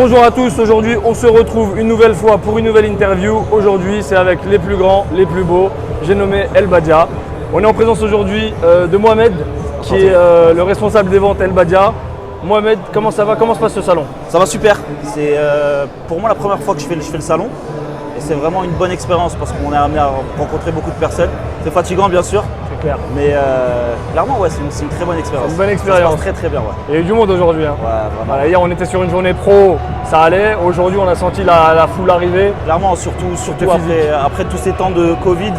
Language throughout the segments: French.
Bonjour à tous, aujourd'hui on se retrouve une nouvelle fois pour une nouvelle interview. Aujourd'hui c'est avec les plus grands, les plus beaux, j'ai nommé El Badia. On est en présence aujourd'hui de Mohamed qui est le responsable des ventes El Badia. Mohamed, comment ça va? Comment se passe ce salon? Ça va super, c'est pour moi la première fois que je fais le salon et c'est vraiment une bonne expérience parce qu'on est amené à rencontrer beaucoup de personnes. C'est fatigant bien sûr, C'est clair. mais clairement ouais, c'est une très bonne expérience. Une bonne Ça expérience. se passe très très bien. Ouais. Il y a eu du monde aujourd'hui. Hein. Ouais, vraiment. Voilà, hier on était sur une journée pro, ça allait. Aujourd'hui on a senti la foule arriver. Clairement, surtout physique. après tous ces temps de Covid,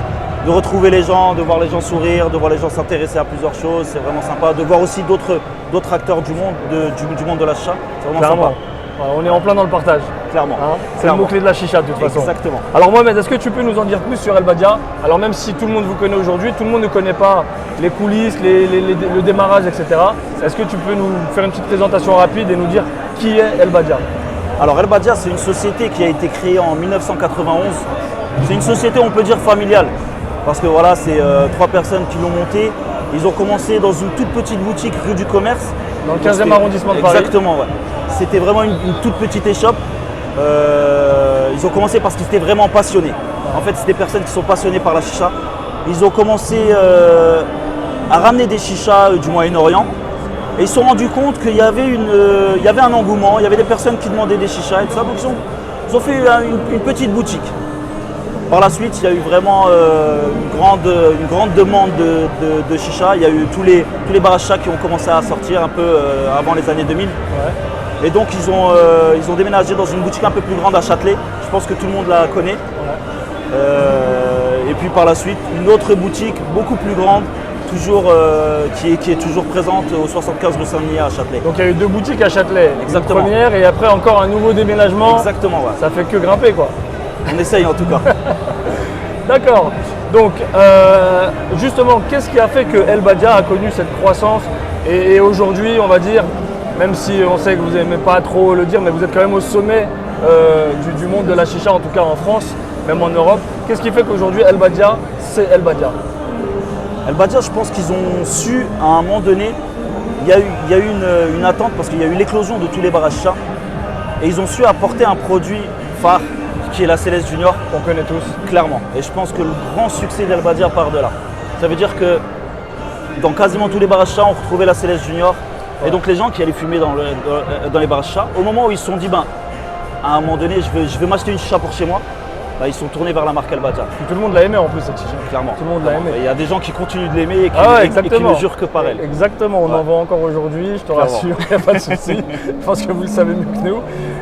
de retrouver les gens, de voir les gens sourire, de voir les gens s'intéresser à plusieurs choses, c'est vraiment sympa. De voir aussi d'autres acteurs du monde, du monde de l'achat, c'est vraiment Clairement. sympa. Voilà, on est en plein dans le partage. Clairement. Hein, c'est le Clairement. mot-clé de la chicha de toute façon. Exactement. Alors Mohamed, est-ce que tu peux nous en dire plus sur El Badia? Alors même si tout le monde vous connaît aujourd'hui, tout le monde ne connaît pas les coulisses, le démarrage, etc. Est-ce que tu peux nous faire une petite présentation rapide et nous dire qui est El Badia? Alors El Badia, c'est une société qui a été créée en 1991. C'est une société, on peut dire, familiale. Parce que voilà, c'est trois personnes qui l'ont montée. Ils ont commencé dans une toute petite boutique rue du Commerce. Dans le 15e arrondissement de Paris. Exactement, ouais. C'était vraiment une toute petite échoppe. Ils ont commencé parce qu'ils étaient vraiment passionnés. En fait, c'est des personnes qui sont passionnées par la chicha. Ils ont commencé à ramener des chichas du Moyen-Orient. Et ils se sont rendus compte qu'il y avait un engouement, il y avait des personnes qui demandaient des chichas et tout ça. Donc ils ont fait une petite boutique. Par la suite, il y a eu vraiment une grande demande de chicha. Il y a eu tous les barachas qui ont commencé à sortir un peu avant les années 2000. Ouais. Et donc ils ont déménagé dans une boutique un peu plus grande à Châtelet. Je pense que tout le monde la connaît. Ouais. Et puis par la suite, une autre boutique beaucoup plus grande, toujours, qui est toujours présente au 75 rue Saint-Denis à Châtelet. Donc il y a eu deux boutiques à Châtelet. Exactement. Une première et après encore un nouveau déménagement. Exactement, ouais. Ça fait que grimper quoi. On essaye en tout cas. D'accord. Donc, justement, qu'est-ce qui a fait que El Badia a connu cette croissance et aujourd'hui, on va dire, même si on sait que vous n'aimez pas trop le dire, mais vous êtes quand même au sommet du monde de la chicha, en tout cas en France, même en Europe. Qu'est-ce qui fait qu'aujourd'hui, El Badia, c'est El Badia? El Badia, je pense qu'ils ont su, à un moment donné, il y a eu une attente parce qu'il y a eu l'éclosion de tous les bars à chicha et ils ont su apporter un produit phare qui est la Céleste Junior. On connaît tous. Clairement. Et je pense que le grand succès d'El Badia part de là. Ça veut dire que dans quasiment tous les bars à chicha, on retrouvait la Céleste Junior. Ouais. Et donc les gens qui allaient fumer dans les bars à chicha, au moment où ils se sont dit, à un moment donné, je vais m'acheter une chicha pour chez moi, ils sont tournés vers la marque El Badia. Tout le monde l'a aimé en plus cette chicha. Clairement. Tout le monde l'a aimé. Il y a des gens qui continuent de l'aimer et qui ne jurent que par elle. Exactement, on en vend encore aujourd'hui, je te rassure, il n'y a pas de souci. Je pense que vous le savez mieux que nous.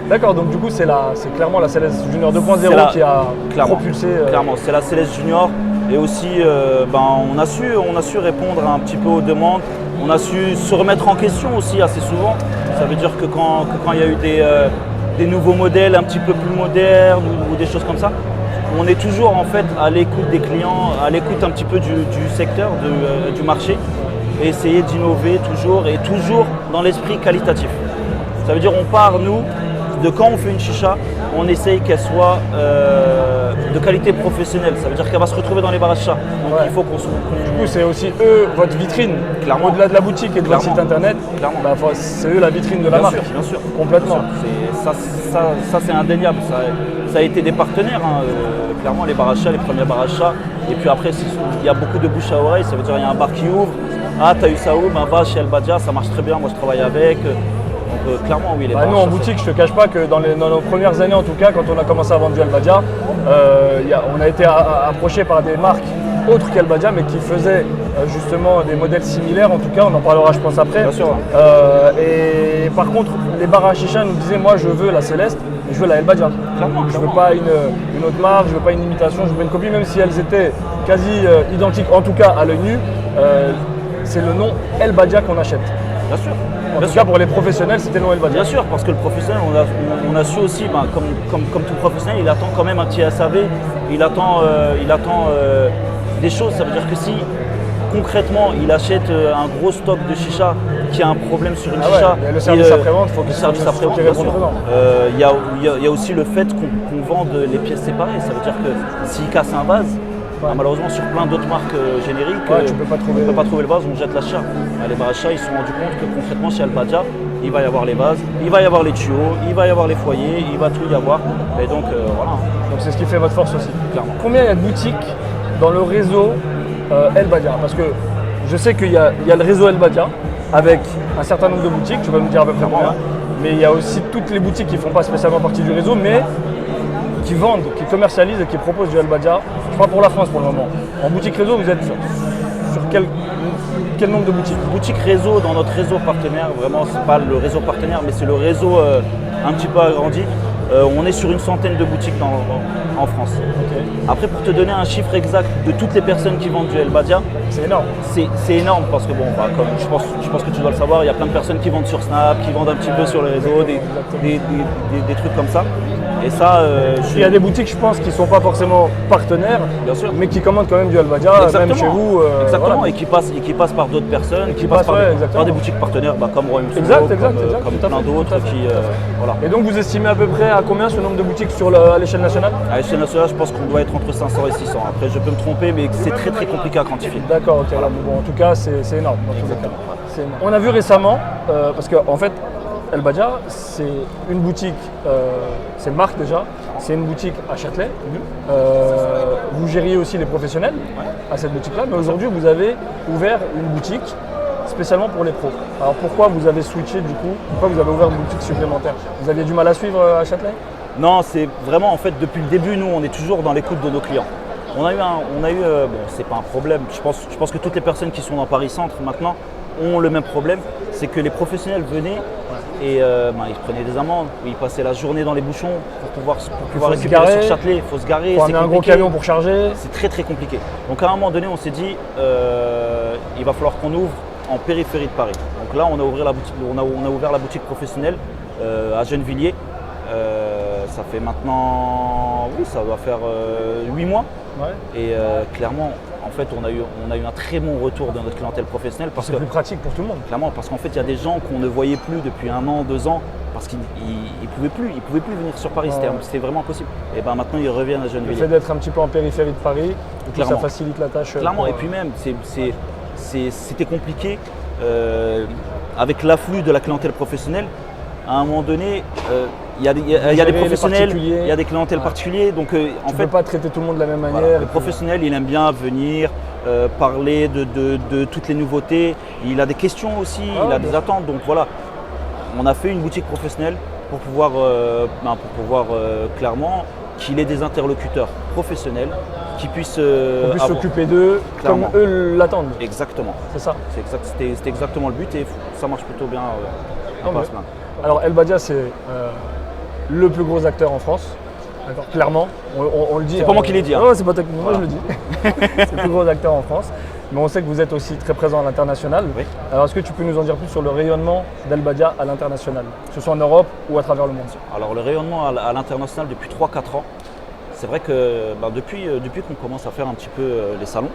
D'accord, donc du coup c'est clairement la Céleste Junior 2.0 qui a propulsé. Clairement, c'est la Céleste Junior. Et aussi, on a su répondre un petit peu aux demandes. On a su se remettre en question aussi assez souvent. Ça veut dire que quand il y a eu des nouveaux modèles un petit peu plus modernes ou des choses comme ça, on est toujours en fait à l'écoute des clients, à l'écoute un petit peu du secteur, du marché et essayer d'innover toujours et toujours dans l'esprit qualitatif. Ça veut dire on part nous, de quand on fait une chicha, on essaye qu'elle soit de qualité professionnelle. Ça veut dire qu'elle va se retrouver dans les bars à chicha. Donc il faut qu'on Du coup c'est aussi eux votre vitrine. Clairement. Au-delà de la boutique et de votre site internet, c'est eux la vitrine de la marque. Bien sûr. Complètement. Bien sûr. Ça c'est indéniable. Ça a été des partenaires, clairement les bars à chicha, les premiers bars à chicha. Et puis après il y a beaucoup de bouche à oreille. Ça veut dire il y a un bar qui ouvre. Ah t'as eu ça où? Va chez El Badia, ça marche très bien, moi je travaille avec. Clairement oui, les bars. Nous en boutique, je te cache pas que dans nos premières années en tout cas, quand on a commencé à vendre du El Badia, on a été approché par des marques autres qu'El Badia mais qui faisaient justement des modèles similaires, en tout cas on en parlera je pense après. Bien sûr. Et par contre les bars à chicha nous disaient moi je veux la Céleste, je veux la El Badia. Clairement, je veux pas une autre marque, je veux pas une imitation, je veux une copie, même si elles étaient quasi identiques, en tout cas à l'œil nu, c'est le nom El Badia qu'on achète. Bien sûr. En tout cas pour les professionnels c'était le nom El Badia. Bien sûr, parce que le professionnel, on a su aussi, comme tout professionnel, il attend quand même un petit SAV, il attend des choses. Ça veut dire que si concrètement il achète un gros stock de chicha qui a un problème sur une chicha, ouais, le service après-vente, il faut qu'il réponde. Il y a aussi le fait qu'on vende les pièces séparées. Ça veut dire que s'il casse un vase, Ah, malheureusement, sur plein d'autres marques génériques, tu peux pas trouver. on ne peut pas trouver le vase, on jette l'achat. Les barachas, ils se sont rendus compte que concrètement, chez Al-Badja, il va y avoir les vases, il va y avoir les tuyaux, il va y avoir les foyers, il va tout y avoir. Et donc, voilà. Donc c'est ce qui fait votre force aussi. Clairement. Combien il y a de boutiques dans le réseau El Badia? Parce que je sais qu'il y a le réseau El Badia avec un certain nombre de boutiques, tu vas me dire à peu près combien. Mais il y a aussi toutes les boutiques qui ne font pas spécialement partie du réseau, mais qui vendent, qui commercialisent et qui proposent du El Badia. Je parle pour la France pour le moment. En boutique réseau, vous êtes sur quel nombre de boutiques? Boutique réseau, dans notre réseau partenaire, vraiment, c'est pas le réseau partenaire, mais c'est le réseau un petit peu agrandi. On est sur une centaine de boutiques en France. Okay. Après, pour te donner un chiffre exact de toutes les personnes qui vendent du El Badia, c'est énorme. C'est énorme parce que, bon, comme je pense que tu dois le savoir, il y a plein de personnes qui vendent sur Snap, qui vendent un petit peu sur les réseaux, des trucs comme ça. Et ça, il y a des boutiques, je pense, qui ne sont pas forcément partenaires, bien sûr, mais qui commandent quand même du El Badia, même chez vous. Exactement, voilà. et qui passent par d'autres personnes, qui passent par des boutiques partenaires, comme Royaume Souk, comme plein d'autres. Voilà. Et donc, vous estimez à peu près à combien ce nombre de boutiques à l'échelle nationale? À l'échelle nationale, je pense qu'on doit être entre 500 et 600. Après, je peux me tromper, mais c'est très très compliqué à quantifier. D'accord, ok. Voilà. Bon, en tout cas, c'est énorme. Dans tous les cas. On a vu récemment, parce qu'en fait, El Badia, c'est une boutique, c'est une marque déjà, c'est une boutique à Châtelet. Vous gériez aussi les professionnels à cette boutique-là, mais aujourd'hui, vous avez ouvert une boutique spécialement pour les pros. Alors pourquoi vous avez switché du coup? Pourquoi vous avez ouvert une boutique supplémentaire? Vous aviez du mal à suivre à Châtelet? Non, c'est vraiment en fait depuis le début, nous on est toujours dans l'écoute de nos clients. On a eu bon, c'est pas un problème, je pense que toutes les personnes qui sont dans Paris Centre maintenant ont le même problème, c'est que les professionnels venaient et ils prenaient des amendes, ils passaient la journée dans les bouchons pour pouvoir récupérer sur Châtelet, il faut se garer, c'est un gros camion pour charger. C'est très très compliqué. Donc à un moment donné on s'est dit il va falloir qu'on ouvre en périphérie de Paris. Donc là on a ouvert la boutique professionnelle à Gennevilliers. Ça fait maintenant, oui, ça doit faire 8 mois. Ouais. Et clairement, en fait, on a eu un très bon retour de notre clientèle professionnelle. C'est plus pratique pour tout le monde. Clairement, parce qu'en fait, il y a des gens qu'on ne voyait plus depuis 1 an, 2 ans, parce qu'ils ne pouvaient plus venir sur Paris. C'était vraiment impossible. Et ben maintenant, ils reviennent à Gennevilliers. Le fait d'être un petit peu en périphérie de Paris, ça facilite la tâche. Clairement, et puis même, c'était compliqué avec l'afflux de la clientèle professionnelle. À un moment donné, il y a des professionnels, il y a des clientèles particuliers. Donc, en fait, ne peux pas traiter tout le monde de la même manière. Voilà, le professionnel, il aime bien venir parler de toutes les nouveautés. Il a des questions aussi, il a des attentes. Donc voilà, on a fait une boutique professionnelle pour pouvoir clairement qu'il ait des interlocuteurs professionnels qui puissent s'occuper d'eux comme eux l'attendent. Exactement. C'est ça. C'était exactement le but et ça marche plutôt bien. Alors El Badia, c'est le plus gros acteur en France, clairement, on le dit. C'est pas moi qui l'ai dit. Non, c'est pas toi, moi je le dis. C'est le plus gros acteur en France, mais on sait que vous êtes aussi très présent à l'international. Oui. Alors est-ce que tu peux nous en dire plus sur le rayonnement d'El Badia à l'international, que ce soit en Europe ou à travers le monde? Alors le rayonnement à l'international depuis 3-4 ans, c'est vrai que depuis qu'on commence à faire un petit peu les salons,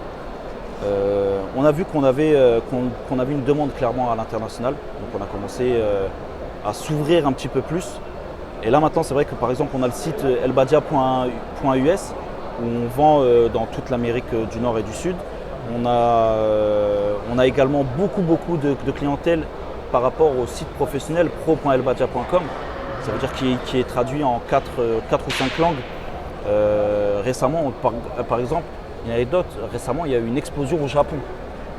on a vu qu'on avait une demande clairement à l'international, donc on a commencé à s'ouvrir un petit peu plus. Et là maintenant, c'est vrai que par exemple, on a le site elbadia.us où on vend dans toute l'Amérique du Nord et du Sud. On a également beaucoup de clientèle par rapport au site professionnel pro.elbadia.com. Ça veut dire qui est traduit en 4 ou 5 langues. Récemment, par exemple, une anecdote, récemment, il y a eu une explosion au Japon.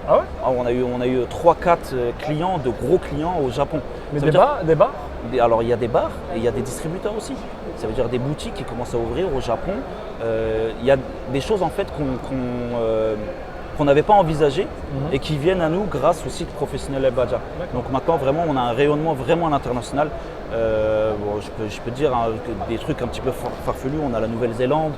Ah ouais? On a eu 3-4 clients, de gros clients au Japon. Mais des bars? Alors il y a des bars et il y a des distributeurs aussi. Ça veut dire des boutiques qui commencent à ouvrir au Japon. Il y a des choses en fait qu'on n'avait pas envisagées et qui viennent à nous grâce au site professionnel El Badia. Donc maintenant vraiment on a un rayonnement vraiment à l'international. Je peux dire des trucs un petit peu farfelus. On a la Nouvelle-Zélande.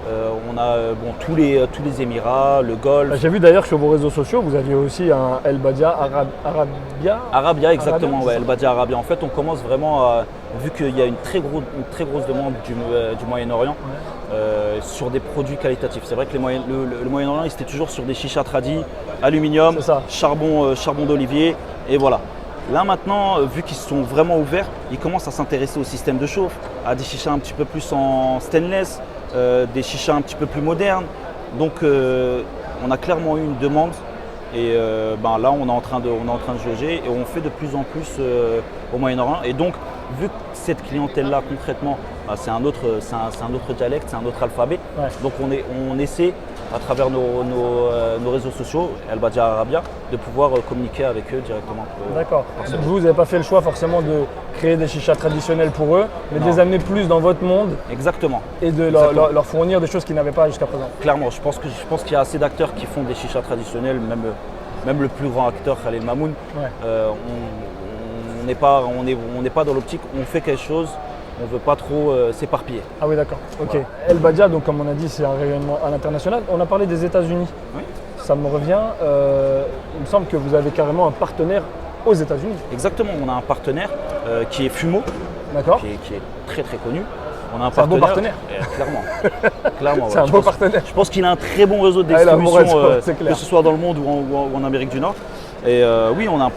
On a tous les Émirats, le Golfe. J'ai vu d'ailleurs sur vos réseaux sociaux, vous aviez aussi un El Badia Arabia. Arabia, exactement, El Badia Arabia. En fait, on commence vraiment vu qu'il y a une très grosse demande du Moyen-Orient sur des produits qualitatifs. C'est vrai que le Moyen-Orient, ils étaient toujours sur des chichas tradis, aluminium, charbon d'olivier, et voilà. Là maintenant, vu qu'ils sont vraiment ouverts, ils commencent à s'intéresser au système de chauffe, à des chichas un petit peu plus en stainless, des chichas un petit peu plus modernes, Donc on a clairement eu une demande et là on est en train de jauger et on fait de plus en plus au Moyen-Orient. Et donc vu que cette clientèle-là concrètement, c'est un autre dialecte, c'est un autre alphabet, donc on essaie à travers nos réseaux sociaux, El Badja Arabia, de pouvoir communiquer avec eux directement. D'accord. Vous n'avez pas fait le choix forcément de créer des chichas traditionnels pour eux, mais de les amener plus dans votre monde. Exactement. Et de leur fournir des choses qu'ils n'avaient pas jusqu'à présent. Clairement, je pense qu'il y a assez d'acteurs qui font des chichas traditionnels, même le plus grand acteur, Khalil Mamoun. On n'est pas dans l'optique, on fait quelque chose. On ne veut pas trop s'éparpiller. Ah oui, d'accord. Ok. Voilà. El Badja, donc comme on a dit, c'est un rayonnement à l'international. On a parlé des États-Unis. Oui. Ça me revient. Il me semble que vous avez carrément un partenaire aux États-Unis. Exactement. On a un partenaire qui est Fumo, d'accord, qui est très très connu. On a un c'est un beau partenaire. Clairement. C'est un beau partenaire. Je pense qu'il a un très bon réseau de distribution, que ce soit dans le monde ou en Amérique du Nord. Et oui, on a un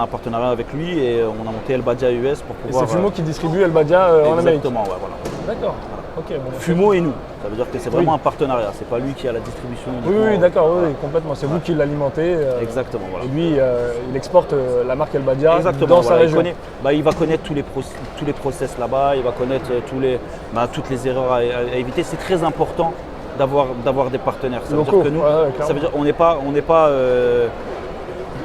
partenariat avec lui et on a monté El Badja US pour pouvoir. Et c'est Fumo qui distribue El Badja en Amérique. Exactement, ouais, voilà. D'accord. Ok. Bon, Fumo et nous. Ça veut dire que c'est vraiment un partenariat. C'est pas lui qui a la distribution. Oui, d'accord, oui, complètement. C'est vous qui l'alimentez. Exactement, voilà. Et lui, il exporte la marque El Badja dans sa région. Il va connaître tous les process là-bas. Il va connaître toutes les erreurs à éviter. C'est très important d'avoir des partenaires. Ça veut dire que nous, ça veut dire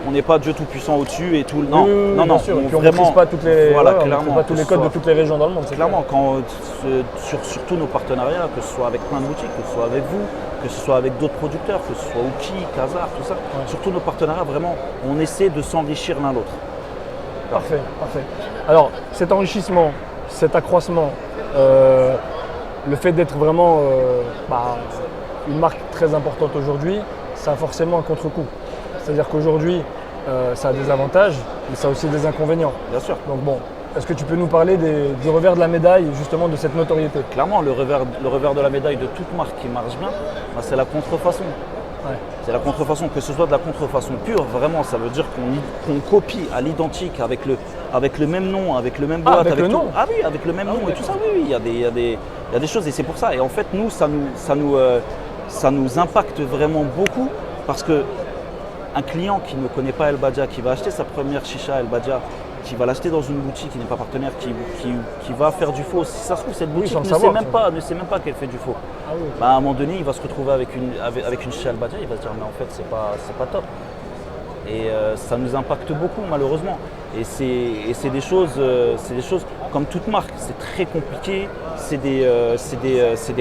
on n'est pas Dieu tout-puissant au-dessus et tout. Non, bien sûr. Et puis on ne maîtrise pas toutes les, clairement, pas tous les codes de toutes les régions dans le monde. Clairement, sur tous nos partenariats, que ce soit avec plein de boutiques, que ce soit avec vous, que ce soit avec d'autres producteurs, que ce soit Uki, Kazar, tout ça, sur tous nos partenariats, vraiment, on essaie de s'enrichir l'un l'autre. Parfait. Alors, cet enrichissement, cet accroissement, le fait d'être vraiment une marque très importante aujourd'hui, ça a forcément un contre-coup. C'est-à-dire qu'aujourd'hui, ça a des avantages, mais ça a aussi des inconvénients. Bien sûr. Donc bon, est-ce que tu peux nous parler du revers de la médaille, justement, de cette notoriété? Clairement, le revers de la médaille de toute marque qui marche bien, c'est la contrefaçon. C'est la contrefaçon, que ce soit de la contrefaçon pure, vraiment, ça veut dire qu'on copie à l'identique avec le même nom, avec le même boîte. Avec le nom. Ah oui, avec le même nom et tout ça, oui, il y a des choses et c'est pour ça. Et en fait, nous, ça nous impacte vraiment beaucoup parce que un client qui ne connaît pas El Badja, qui va acheter sa première chicha El Badja, qui va l'acheter dans une boutique qui n'est pas partenaire, qui va faire du faux. Si ça se trouve, cette boutique ne sait même pas qu'elle fait du faux. À un moment donné, il va se retrouver avec une chicha El Badja, il va se dire mais en fait c'est pas top. Et ça nous impacte beaucoup malheureusement. Et c'est des choses comme toute marque, c'est très compliqué, c'est des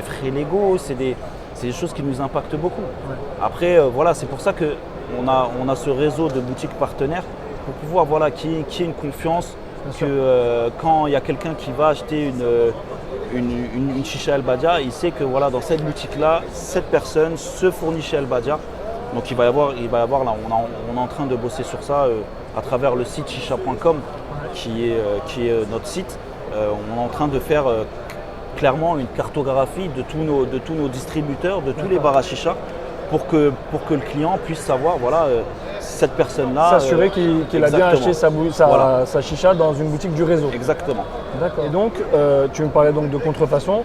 frais légaux, c'est des choses qui nous impactent beaucoup. Après voilà, c'est pour ça que on a ce réseau de boutiques partenaires pour pouvoir qu'il y ait une confiance que quand il y a quelqu'un qui va acheter une chicha El Badja, il sait que voilà, dans cette boutique-là, cette personne se fournit chez El Badja. Donc il va y avoir là, on est en train de bosser sur ça à travers le site chicha.com qui est notre site. On est en train de faire clairement une cartographie de tous nos distributeurs, de tous les bars à chicha. Pour que le client puisse savoir, voilà, cette personne-là. S'assurer qu'il a bien acheté sa chicha dans une boutique du réseau. Exactement. D'accord. Et donc, tu me parlais donc de contrefaçon.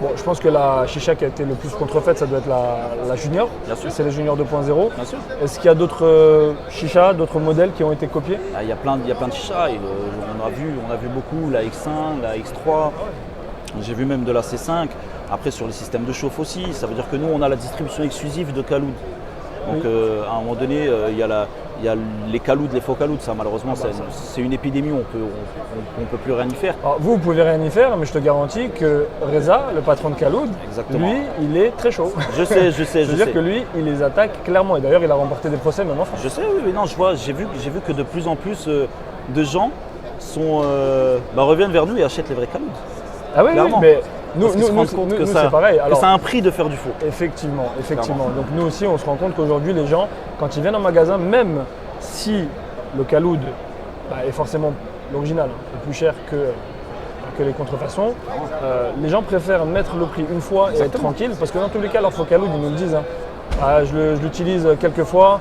Bon, je pense que la chicha qui a été le plus contrefaite, ça doit être la Junior. Bien sûr. C'est les Junior 2.0. Bien sûr. Est-ce qu'il y a d'autres chichas, d'autres modèles qui ont été copiés? Il y a plein de chichas. On a vu beaucoup la X1, la X3. J'ai vu même de la C5. Après, sur les systèmes de chauffe aussi, ça veut dire que nous, on a la distribution exclusive de Kaloud. Donc, à un moment donné, il y a les Kaloud, les faux Kaloud. Ça, malheureusement, c'est une épidémie. On peut plus rien y faire. Alors, vous pouvez rien y faire, mais je te garantis que Reza, le patron de Kaloud, lui, il est très chaud. Je sais. C'est-à-dire que lui, il les attaque clairement. Et d'ailleurs, il a remporté des procès même en France. Je sais, oui, mais non, j'ai vu que de plus en plus de gens reviennent vers nous et achètent les vrais Kaloud. Ah oui, mais nous c'est pareil. Alors, que ça a un prix de faire du faux. Effectivement. Donc nous aussi, on se rend compte qu'aujourd'hui, les gens, quand ils viennent en magasin, même si le Kaloud est forcément l'original, est plus cher que les contrefaçons, les gens préfèrent mettre le prix une fois et être tranquille, parce que dans tous les cas, leur faux Kaloud, ils nous le disent. Je l'utilise quelques fois,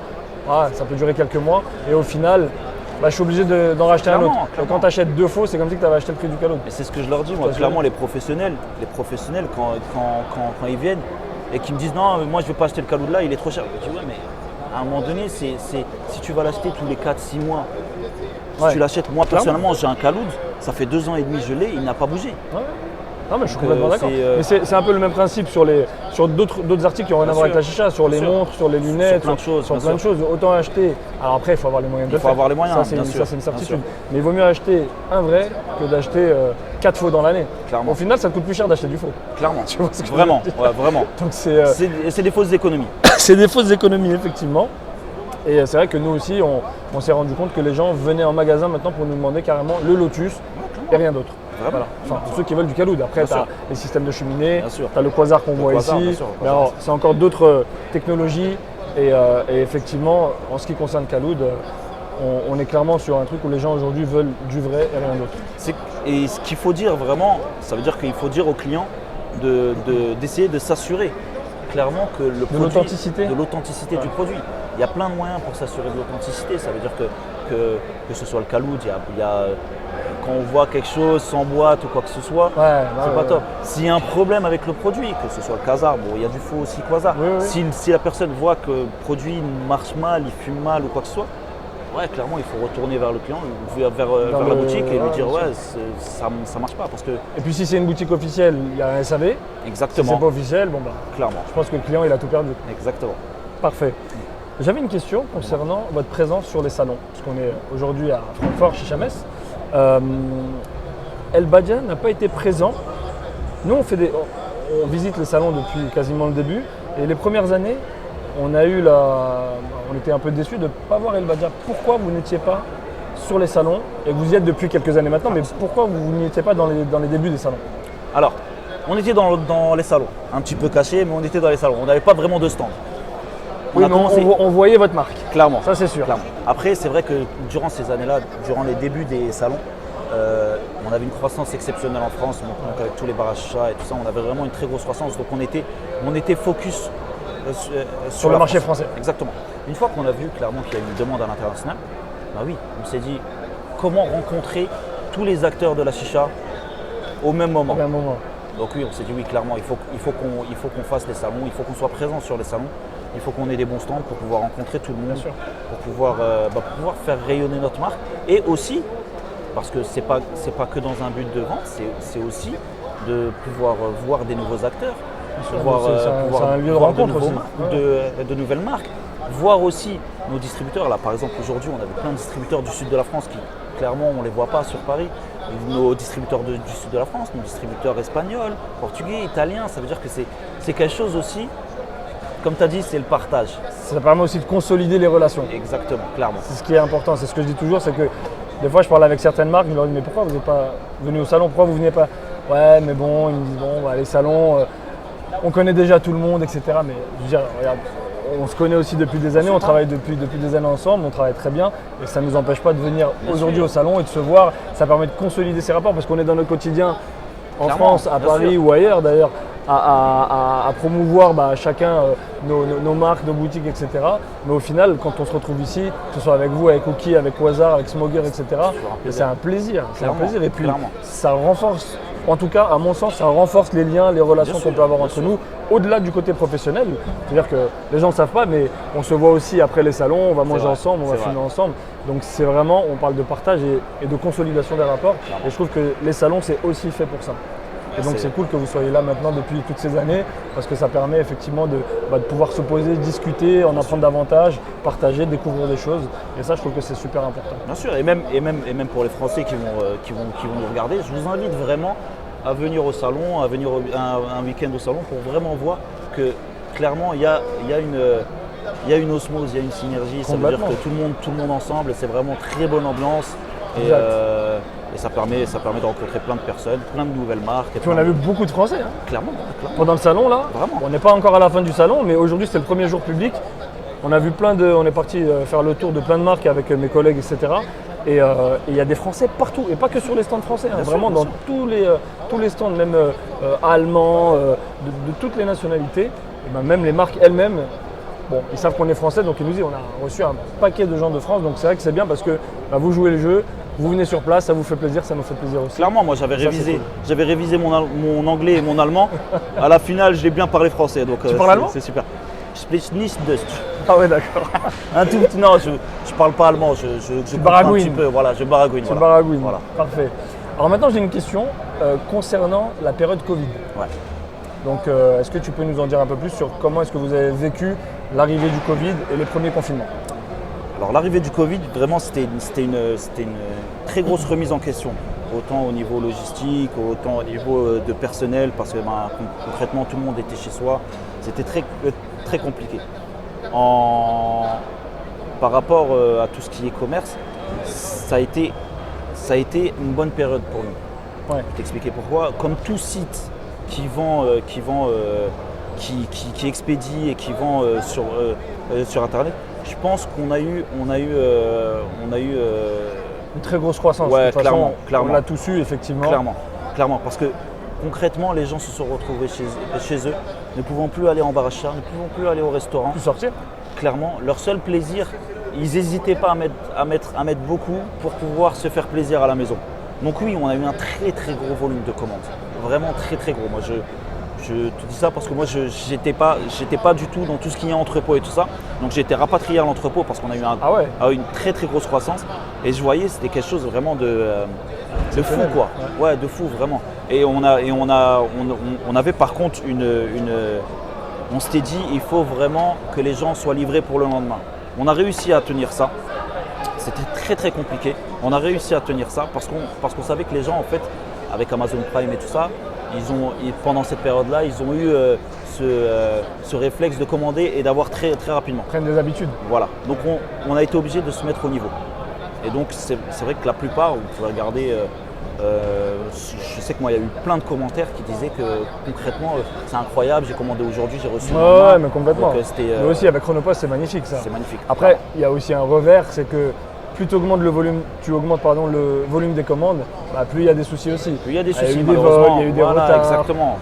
ça peut durer quelques mois, et au final, je suis obligé d'en racheter un autre. Donc, quand tu achètes deux faux, c'est comme si tu avais acheté le prix du Kaloud. Et c'est ce que je leur dis, moi. Clairement, les professionnels, quand ils viennent, et qui me disent non, moi je ne vais pas acheter le Kaloud là, il est trop cher. Je dis ouais, mais à un moment donné, si tu vas l'acheter tous les 4-6 mois, si tu l'achètes, moi personnellement j'ai un Kaloud, ça fait 2 ans et demi je l'ai, il n'a pas bougé. Ouais. Non mais je suis complètement d'accord. Mais c'est un peu le même principe sur d'autres articles qui ont rien à voir avec la chicha, sur les montres, sur les lunettes, sur plein de choses. Autant acheter. Alors après, il faut avoir les moyens de le faire. Il faut avoir les moyens, ça c'est une certitude. Mais il vaut mieux acheter un vrai que d'acheter 4 faux dans l'année. Au final, ça te coûte plus cher d'acheter du faux. Clairement. Tu vois ce que vraiment, ouais, vraiment. Donc c'est des fausses économies. C'est des fausses économies, effectivement. Et c'est vrai que nous aussi, on s'est rendu compte que les gens venaient en magasin maintenant pour nous demander carrément le Lotus et rien d'autre. Voilà. Enfin, pour ceux qui veulent du Kaloud. Après, tu as les systèmes de cheminée, tu as le Quasar qu'on voit ici. Mais alors, c'est encore d'autres technologies. Et effectivement, en ce qui concerne Kaloud, on est clairement sur un truc où les gens aujourd'hui veulent du vrai et rien d'autre. Et ce qu'il faut dire vraiment, ça veut dire qu'il faut dire aux clients d'essayer de s'assurer clairement que le produit, de l'authenticité du produit. Il y a plein de moyens pour s'assurer de l'authenticité. Ça veut dire que ce soit le Kaloud, il y a quand on voit quelque chose sans boîte ou quoi que ce soit, c'est pas top. S'il y a un problème avec le produit, que ce soit le Quasar, bon, il y a du faux aussi Quasar. Si la personne voit que le produit marche mal, il fume mal ou quoi que ce soit, clairement, il faut retourner vers le client, vers la boutique et lui dire ça marche pas. Parce que... Et puis si c'est une boutique officielle, il y a un SAV. Exactement. Si c'est pas officiel, clairement. Je pense que le client il a tout perdu. Exactement. Parfait. J'avais une question concernant votre présence sur les salons, parce qu'on est aujourd'hui à Francfort, chez Chamès. El Badja n'a pas été présent. Nous, on visite les salons depuis quasiment le début. Et les premières années, on était un peu déçus de ne pas voir El Badja. Pourquoi vous n'étiez pas sur les salons? Et vous y êtes depuis quelques années maintenant, mais pourquoi vous n'y étiez pas dans les débuts des salons? Alors, on était dans les salons, un petit peu cachés, mais on était dans les salons. On n'avait pas vraiment de stand. On voyait votre marque. Clairement. Ça, c'est sûr. Clairement. Après, c'est vrai que durant ces années-là, durant les débuts des salons, on avait une croissance exceptionnelle en France, donc avec tous les bars à chicha et tout ça, on avait vraiment une très grosse croissance. Donc on était focus sur le marché français. Exactement. Une fois qu'on a vu clairement qu'il y a une demande à l'international, on s'est dit comment rencontrer tous les acteurs de la chicha au même moment. Donc oui, on s'est dit clairement, il faut qu'on fasse les salons, il faut qu'on soit présent sur les salons. Il faut qu'on ait des bons stands pour pouvoir rencontrer tout le monde, pour pouvoir faire rayonner notre marque. Et aussi, parce que c'est pas que dans un but de vente, c'est aussi de pouvoir voir des nouveaux acteurs, c'est un lieu de rencontre aussi. De nouvelles marques, voir aussi nos distributeurs. Là, par exemple, aujourd'hui, on avait plein de distributeurs du sud de la France qui, clairement, on ne les voit pas sur Paris. Nos distributeurs du sud de la France, nos distributeurs espagnols, portugais, italiens, ça veut dire que c'est quelque chose aussi. Comme tu as dit, c'est le partage. Ça permet aussi de consolider les relations. Exactement, clairement. C'est ce qui est important. C'est ce que je dis toujours, c'est que des fois, je parle avec certaines marques, je leur dis mais pourquoi vous n'êtes pas venus au salon? Pourquoi vous ne venez pas? Ouais, mais bon, ils me disent les salons, on connaît déjà tout le monde, etc. Mais je veux dire, regarde, on se connaît aussi depuis des années, on travaille depuis des années ensemble, on travaille très bien et ça ne nous empêche pas de venir aujourd'hui au salon et de se voir. Ça permet de consolider ces rapports parce qu'on est dans notre quotidien en France, à Paris ou ailleurs d'ailleurs. À promouvoir chacun nos marques, nos boutiques, etc. Mais au final, quand on se retrouve ici, que ce soit avec vous, avec Oki, avec Quasar, avec Smoger, etc., c'est un plaisir. C'est un plaisir. Et puis, ça renforce, en tout cas, à mon sens, ça renforce les liens, les relations qu'on peut avoir entre nous, au-delà du côté professionnel. C'est-à-dire que les gens ne savent pas, mais on se voit aussi après les salons, on va manger ensemble, on va fumer ensemble. Donc, c'est vraiment, on parle de partage et de consolidation des rapports. Et je trouve que les salons, c'est aussi fait pour ça. Et donc c'est cool que vous soyez là maintenant depuis toutes ces années parce que ça permet effectivement de pouvoir se poser, discuter, en apprendre davantage, partager, découvrir des choses. Et ça, je trouve que c'est super important. Bien sûr, et même pour les Français qui vont nous regarder, je vous invite vraiment à venir au salon, à venir un week-end au salon pour vraiment voir que clairement il y a une osmose, il y a une synergie. Ça veut dire que tout le monde ensemble, c'est vraiment très bonne ambiance. Et ça permet de rencontrer plein de personnes, plein de nouvelles marques. Et puis on a vu beaucoup de Français. Clairement. Pendant le salon là, vraiment. On n'est pas encore à la fin du salon, mais aujourd'hui c'est le premier jour public. On a vu on est parti faire le tour de plein de marques avec mes collègues, etc. Et il y a des Français partout, et pas que sur les stands français, vraiment dans tous les stands, même allemands, de toutes les nationalités. Et même les marques elles-mêmes bon, ils savent qu'on est français, donc ils nous disent on a reçu un paquet de gens de France, donc c'est vrai que c'est bien parce que vous jouez le jeu, vous venez sur place, ça vous fait plaisir, ça nous fait plaisir aussi. Clairement, moi j'avais révisé mon anglais et mon allemand. À la finale, j'ai bien parlé français, donc tu parles allemand? C'est super. Je spreche nicht Deutsch. Ah ouais, d'accord. Un tout petit, non, je parle pas allemand, je comprends un petit peu, voilà, je baragouine. Tu baragouines, voilà. Parfait. Alors maintenant j'ai une question concernant la période Covid. Ouais. Donc est-ce que tu peux nous en dire un peu plus sur comment est-ce que vous avez vécu l'arrivée du Covid et les premiers confinements? Alors l'arrivée du Covid, vraiment c'était une très grosse remise en question, autant au niveau logistique, autant au niveau de personnel, parce que concrètement tout le monde était chez soi, c'était très compliqué. Par rapport à tout ce qui est commerce, ça a été une bonne période pour nous. Ouais. Je vais t'expliquer pourquoi. Comme tout site qui expédie et qui vend sur Internet, je pense qu'on a eu une très grosse croissance. Ouais, de toute façon, clairement. On l'a tous eu effectivement. Clairement, parce que concrètement, les gens se sont retrouvés chez eux, ne pouvant plus aller en bar à chat, ne pouvant plus aller au restaurant. Plus sortir. Clairement, leur seul plaisir, ils n'hésitaient pas à mettre beaucoup pour pouvoir se faire plaisir à la maison. Donc oui, on a eu un très gros volume de commandes, vraiment très gros. Moi, je te dis ça parce que moi, j'étais pas du tout dans tout ce qui est entrepôt et tout ça. Donc j'ai été rapatrié à l'entrepôt parce qu'on a eu une très grosse croissance. Et je voyais, c'était quelque chose vraiment de fou, quoi. Ouais, de fou, vraiment. Et on avait par contre on s'était dit, il faut vraiment que les gens soient livrés pour le lendemain. On a réussi à tenir ça. C'était très compliqué. On a réussi à tenir ça parce qu'on savait que les gens, en fait, avec Amazon Prime et tout ça, pendant cette période-là, ils ont eu ce réflexe de commander et d'avoir très rapidement. Prennent des habitudes. Voilà. Donc on a été obligé de se mettre au niveau. Et donc c'est vrai que la plupart, vous pouvez regarder, je sais que moi il y a eu plein de commentaires qui disaient que concrètement c'est incroyable, j'ai commandé aujourd'hui, j'ai reçu. Ouais, mais complètement. Donc, mais aussi avec Chronopost, c'est magnifique ça. C'est magnifique. Après, il y a aussi un revers, c'est que plus tu augmentes le volume des commandes, plus il y a des soucis aussi. Il y a des soucis, il y a eu malheureusement. Il y a eu des retards. Exactement.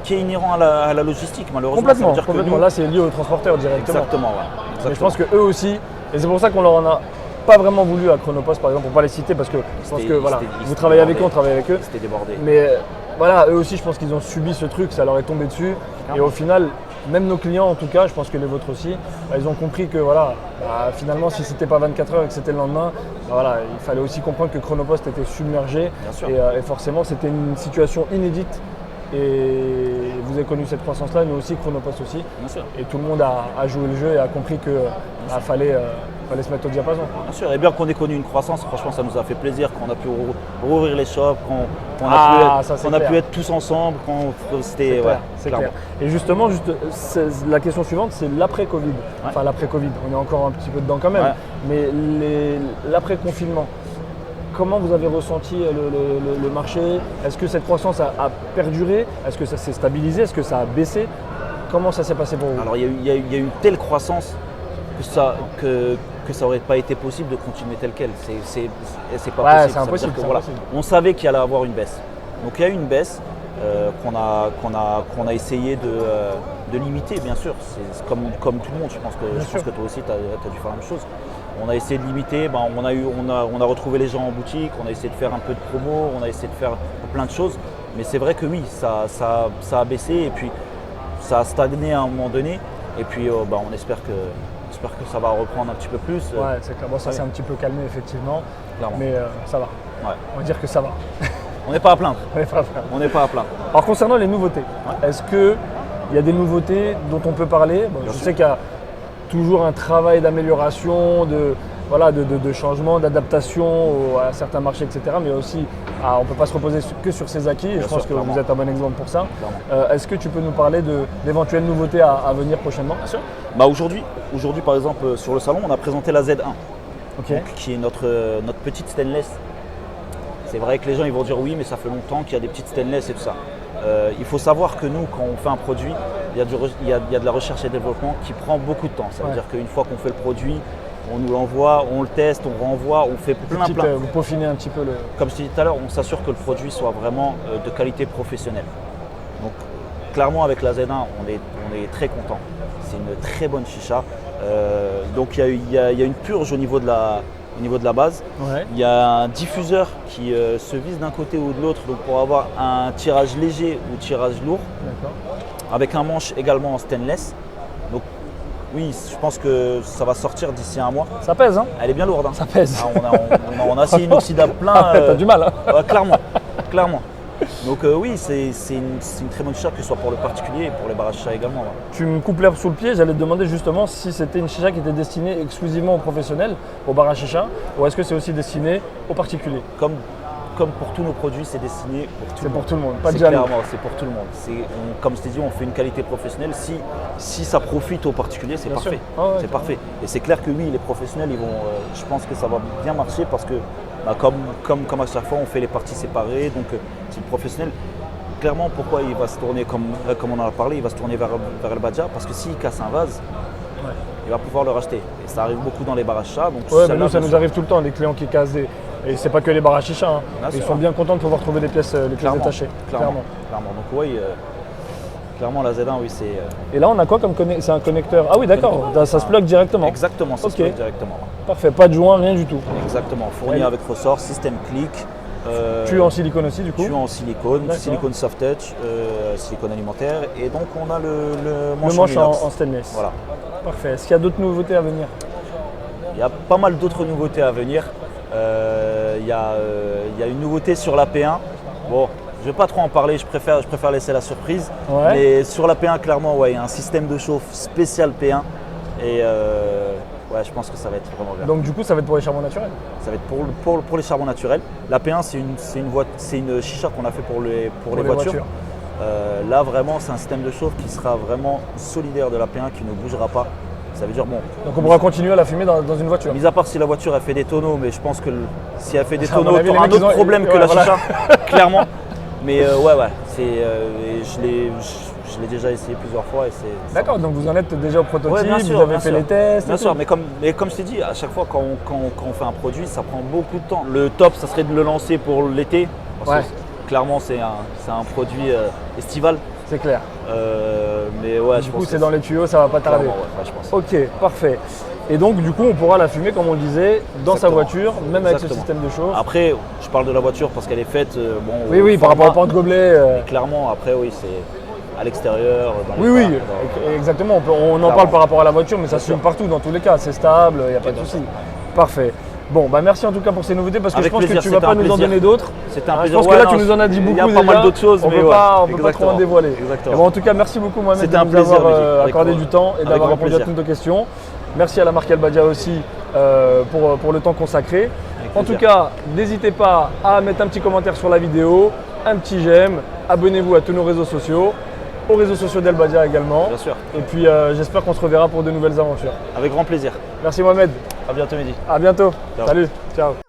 Qui est inhérent à la logistique, malheureusement. Complètement. Ça veut dire que nous... Là, c'est lié aux transporteurs directement. Exactement, ouais. Mais je pense qu'eux aussi, et c'est pour ça qu'on leur en a pas vraiment voulu à Chronopost, par exemple, pour ne pas les citer, parce que je pense que vous travaillez avec eux, on travaille avec eux. C'était débordé. Mais voilà, eux aussi, je pense qu'ils ont subi ce truc, ça leur est tombé dessus. Et au final, même nos clients, en tout cas, je pense que les vôtres aussi, ils ont compris que finalement, si c'était pas 24 heures et que c'était le lendemain, il fallait aussi comprendre que Chronopost était submergé. Et forcément, c'était une situation inédite. Et vous avez connu cette croissance-là, nous aussi, Chronopost aussi. Bien sûr. Et tout le monde a joué le jeu et a compris qu'il fallait se mettre au diapason. Bien sûr, et bien qu'on ait connu une croissance, franchement, ça nous a fait plaisir qu'on a pu rouvrir les shops, qu'on a pu être tous ensemble. C'est clair. Et justement, la question suivante, c'est l'après-Covid. Ouais. Enfin, l'après-Covid, on est encore un petit peu dedans quand même. Ouais. Mais l'après-confinement, comment vous avez ressenti le marché? Est-ce que cette croissance a perduré? Est-ce que ça s'est stabilisé? Est-ce que ça a baissé? Comment ça s'est passé pour vous? Alors il y a eu une telle croissance que ça n'aurait pas été possible de continuer tel quel. C'est pas possible. C'est impossible. On savait qu'il allait avoir une baisse. Donc il y a eu une baisse qu'on a essayé de limiter, bien sûr. C'est comme tout le monde, je pense que toi aussi tu as dû faire la même chose. On a essayé de limiter, on a retrouvé les gens en boutique, on a essayé de faire un peu de promo, on a essayé de faire plein de choses. Mais c'est vrai que oui, ça a baissé et puis ça a stagné à un moment donné. Et puis on espère que ça va reprendre un petit peu plus. Ouais, c'est clair. Bon, ça s'est un petit peu calmé effectivement. Clairement. Mais ça va. Ouais. On va dire que ça va. On n'est pas à plaindre. On n'est pas à plaindre. Alors concernant les nouveautés, est-ce qu'il y a des nouveautés dont on peut parler? Je sais qu'il y a toujours un travail d'amélioration, de changement, d'adaptation à certains marchés, etc. Mais aussi, on ne peut pas se reposer que sur ses acquis. Et je pense que vous êtes un bon exemple pour ça. Est-ce que tu peux nous parler d'éventuelles nouveautés à venir prochainement? Bien sûr. Aujourd'hui, par exemple, sur le salon, on a présenté la Z1, donc, qui est notre petite stainless. C'est vrai que les gens ils vont dire oui, mais ça fait longtemps qu'il y a des petites stainless et tout ça. Il faut savoir que nous, quand on fait un produit, il y a de la recherche et développement qui prend beaucoup de temps. Ça veut dire qu'une fois qu'on fait le produit, on nous l'envoie, on le teste, on renvoie, on fait plein. Vous peaufinez un petit peu le… Comme je t'ai dit tout à l'heure, on s'assure que le produit soit vraiment de qualité professionnelle. Donc clairement, avec la Z1, on est très content. C'est une très bonne chicha. Donc il y a une purge au niveau de la base. Ouais. Il y a un diffuseur qui se vise d'un côté ou de l'autre, donc pour avoir un tirage léger ou tirage lourd, D'accord. avec un manche également en stainless. Donc oui, je pense que ça va sortir d'ici un mois. Ça pèse, hein? Elle est bien lourde. Hein. Ça pèse. Ah, on a acier inoxydable plein. T'as du mal, hein? Ouais, clairement. Donc oui, c'est une très bonne chicha, que ce soit pour le particulier et pour les bar à chicha également. Là. Tu me coupes l'herbe sous le pied, j'allais te demander justement si c'était une chicha qui était destinée exclusivement aux professionnels, au bar à chicha, ou est-ce que c'est aussi destiné aux particuliers? Comme pour tous nos produits, c'est destiné pour tout le monde. C'est pour tout le monde, pas de C'est jaloux. clairement, c'est pour tout le monde. Comme je t'ai dit, on fait une qualité professionnelle. Si ça profite aux particuliers, c'est Bien parfait. sûr. Ah ouais, C'est parfait. Et c'est clair que oui, les professionnels, ils vont. Je pense que ça va bien marcher parce que, comme à chaque fois, on fait les parties séparées. Donc, c'est le professionnel. Clairement, pourquoi il va se tourner, comme on en a parlé, il va se tourner vers El Badja, parce que s'il casse un vase, il va pouvoir le racheter. Et ça arrive beaucoup dans les bar à chicha. Donc Ouais, mais celle-là, nous, ça bien nous sûr. arrive tout le temps, les clients qui cassent des. Et c'est pas que les bar à chicha, hein. Bien Ils sûr. sont bien contents de pouvoir trouver les pièces détachées. Clairement. Donc oui, clairement la Z1, oui, c'est. Et là, on a quoi comme c'est un connecteur? Ah oui, d'accord, ça se plug directement. Exactement, ça Ok. se fait directement. Parfait, pas de joint, rien du tout. Exactement, fourni Elle- avec ressort, système clic. Tu es en silicone aussi, du coup? Tu es en silicone, D'accord. silicone soft touch, silicone alimentaire, et donc on a le Le manche, manche inox. en stainless. Voilà. Parfait. Est-ce qu'il y a d'autres nouveautés à venir? Il y a pas mal d'autres nouveautés à venir. Il y a une nouveauté sur la P1. Bon, je ne vais pas trop en parler, je préfère laisser la surprise. Ouais. Mais sur la P1, clairement, ouais, il y a un système de chauffe spécial P1. Et ouais, je pense que ça va être vraiment bien. Donc du coup, ça va être pour les charbons naturels. Ça va être pour les charbons naturels. La P1, c'est une chicha qu'on a fait pour les voitures. Là, vraiment, c'est un système de chauffe qui sera vraiment solidaire de la P1, qui ne bougera pas. Ça veut dire, bon, Donc on pourra continuer à la fumer dans une voiture. mis à part si la voiture elle fait des tonneaux, mais je pense que si elle fait des À mon tonneaux, avis, tu les auras un mecs, autre ils ont- problème que ouais, la voilà. chicha, clairement. Mais ouais, je l'ai déjà essayé plusieurs fois et c'est. D'accord, donc vous en êtes déjà au prototype, Ouais, bien sûr, vous avez bien fait sûr. les tests. Bien et sûr, tout. mais comme je t'ai dit, à chaque fois quand on fait un produit, ça prend beaucoup de temps. Le top, ça serait de le lancer pour l'été. Parce Ouais. que clairement, c'est un produit estival. C'est clair. Mais ouais, Du je coup, pense c'est que dans les tuyaux, ça va pas tarder. clairement, ouais, je pense. Ok, parfait. Et donc du coup, on pourra la fumer, comme on le disait, dans sa Exactement. voiture, même avec ce Exactement. système de chauffe. Après, je parle de la voiture parce qu'elle est faite. Bon, Oui, au par rapport au format. porte-gobelet. Mais clairement, après, oui, c'est à l'extérieur, dans les Oui, parcs, exactement. On en Clairement. parle par rapport à la voiture, mais ça se sûr. fume partout, dans tous les cas. C'est stable, il n'y a pas de Bien souci. sûr. Parfait. Bon, bah merci en tout cas pour ces nouveautés, parce que Avec je pense plaisir, que tu ne vas c'était pas un nous en plaisir. donner d'autres. C'était un Je plaisir. pense que Ouais, là, non, tu nous en as dit beaucoup. Il y a pas mal déjà. d'autres choses, On mais peut ouais, pas trop en exactement. dévoiler. Exactement. Et bon, en tout cas, merci beaucoup, Mohamed, C'était de un nous plaisir, avoir Mehdi. Avec accordé grand- du temps et avec d'avoir grand répondu à plaisir. toutes nos questions. Merci à la marque El Badja aussi pour le temps consacré. En tout plaisir. cas, n'hésitez pas à mettre un petit commentaire sur la vidéo, un petit j'aime, abonnez-vous à tous nos réseaux sociaux, aux réseaux sociaux d'El Badja également. Bien sûr. Et puis j'espère qu'on se reverra pour de nouvelles aventures. Avec grand plaisir. Merci Mohamed, À bientôt, Mehdi. à bientôt. Ciao. Salut, ciao.